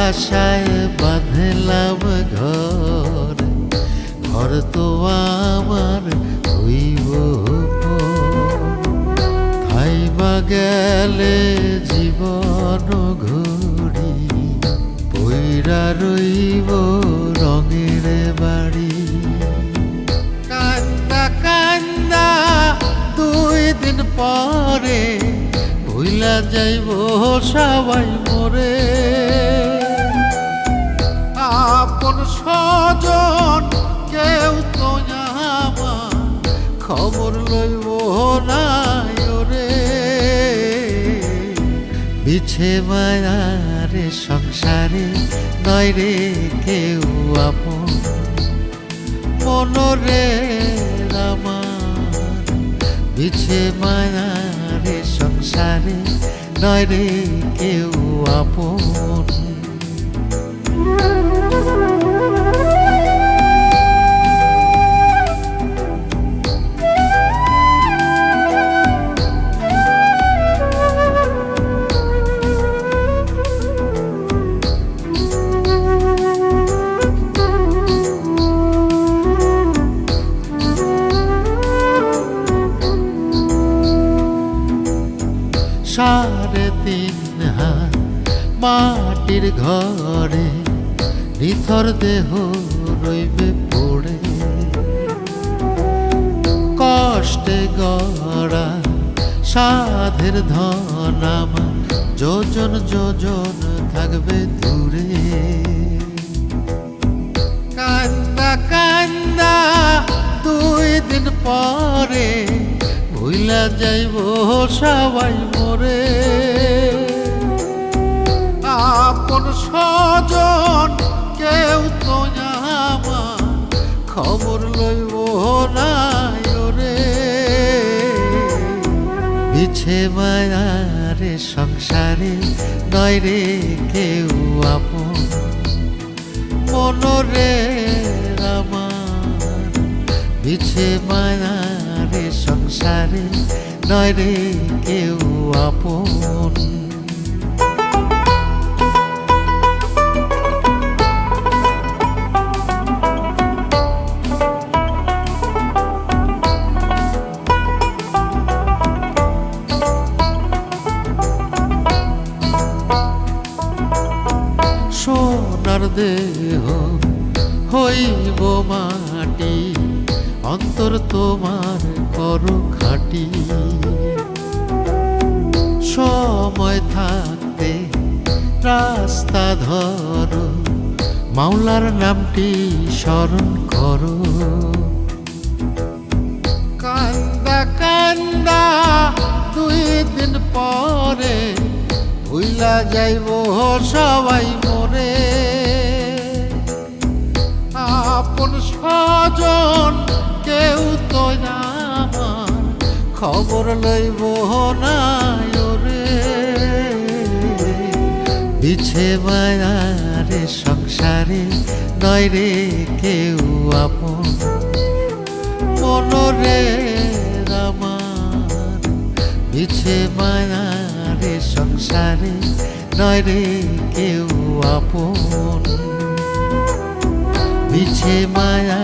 আশায় বাঁধলাম ঘর, ঘর তো আমার হইব খাইবা গেলে জীবন ঘুরি, পইরা রইব রঙের বাড়ি। কান্দা কান্দা 2 দিন পরে ভুইলা যাইব সবাই মোরে, আপন স্বজন কেউ তো আমার খবর লইব না ওরে। বিছে মায়ারে সংসারে নয় রে কেউ আপন, মনরে আমার বিছে মায়ারে সংসারে নয় রে কেউ আপন। সাড়ে 3 হাত মাটির ঘরে নিথর দেহ রইবে পড়ে, কষ্টে গড়া সাধের ধন আমার যোজন যোজন থাকবে দূরে। কান্দা কান্দা 2 দিন পরে ভুইলা যাইব সবাই মোরে, আপন স্বজন কেউ তো আমার খবর লইব না ওরে। বিছে মায়ারে সংসারে নয় রে কেউ আপন, মনরে আমার বিছে মায়ারে সংসারে নয় রে কেউ আপন। সোনার দেহ হইব মাটি, অন্তর তোমার করো খাটি। সময় থাকতে রাস্তা ধরো, মাওলার নামটি স্মরণ করো। কান্দা কান্দা 2 দিন পরে ভুইলা যাইব সবাই মোরে, আপন স্বজন কেউ তো আমার খবর লইব না ওরে। বিছে মায়ারে সংসারে নয় রে কেউ আপন, মনরে আমার বিছে মায়ারে সংসারে নয় রে কেউ আপন। বিছে মায়া